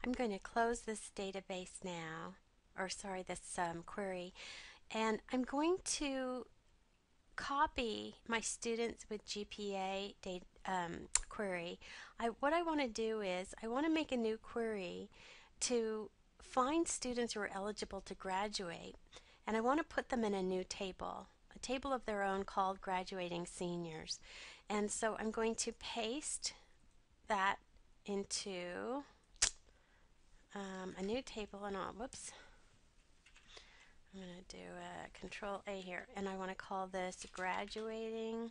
I'm going to close this database now, or sorry, this query, and I'm going to copy my students with GPA query. What I want to do is I want to make a new query to find students who are eligible to graduate, and I want to put them in a table of their own called Graduating Seniors. And so I'm going to paste that into a new table, and whoops, I'm going to do a Control A here, and I want to call this Graduating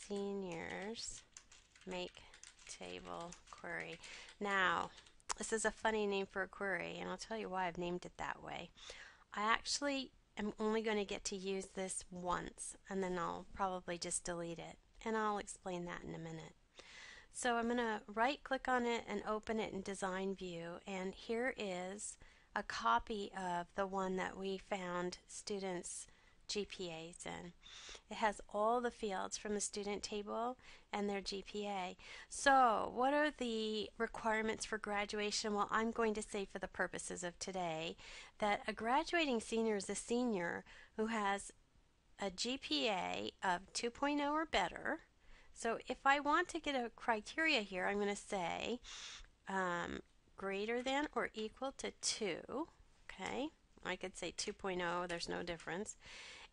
Seniors Make Table Query. Now, this is a funny name for a query, and I'll tell you why I've named it that way. I actually am only going to get to use this once, and then I'll probably just delete it, and I'll explain that in a minute. So I'm going to right click on it and open it in Design View, and here is a copy of the one that we found students' GPAs in. It has all the fields from the student table and their GPA. So what are the requirements for graduation? Well, I'm going to say for the purposes of today that a graduating senior is a senior who has a GPA of 2.0 or better. So if I want to get a criteria here, I'm going to say greater than or equal to 2. Okay, I could say 2.0, there's no difference.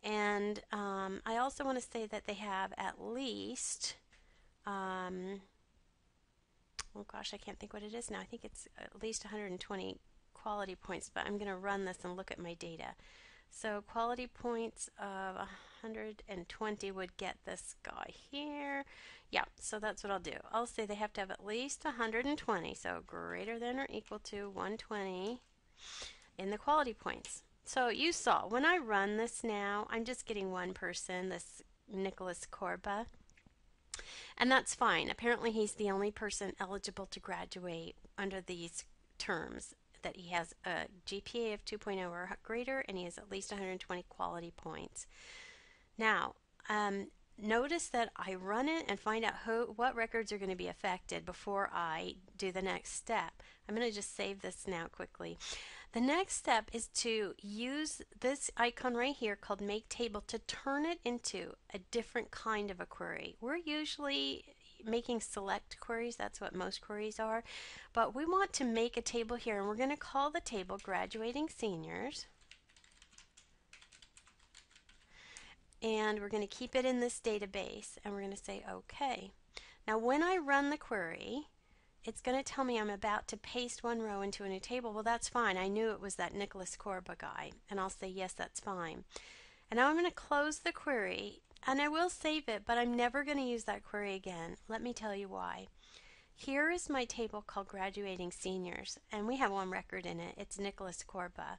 And I also want to say that they have at least, oh gosh, I can't think what it is now. I think it's at least 120 quality points, but I'm going to run this and look at my data. So quality points of 120 would get this guy here. Yeah, so that's what I'll do. I'll say they have to have at least 120, so greater than or equal to 120 in the quality points. So you saw, when I run this now, I'm just getting one person, this Nicholas Corba, and that's fine. Apparently he's the only person eligible to graduate under these terms, that he has a GPA of 2.0 or greater, and he has at least 120 quality points. Now, notice that I run it and find out what records are going to be affected before I do the next step. I'm going to just save this now quickly. The next step is to use this icon right here called Make Table to turn it into a different kind of a query. We're usually making select queries, that's what most queries are, but we want to make a table here, and we're going to call the table Graduating Seniors, and we're going to keep it in this database, and we're going to say OK. Now when I run the query, it's going to tell me I'm about to paste one row into a new table. Well, that's fine. I knew it was that Nicholas Corba guy, and I'll say yes, that's fine. And now I'm going to close the query, and I will save it, but I'm never going to use that query again. Let me tell you why. Here is my table called Graduating Seniors, and we have one record in it. It's Nicholas Corba.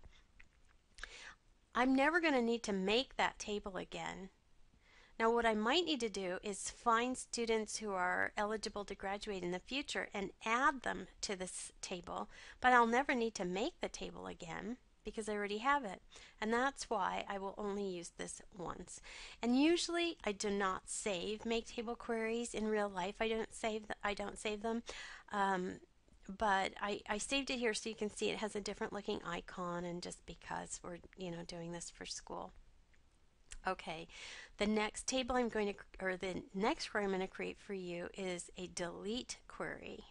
I'm never going to need to make that table again. Now what I might need to do is find students who are eligible to graduate in the future and add them to this table, but I'll never need to make the table again because I already have it. And that's why I will only use this once. And usually I do not save make table queries in real life. I don't save them. But I saved it here so you can see it has a different looking icon, and just because we're doing this for school. Okay, the next table I'm going to, or the next query I'm going to create for you is a delete query.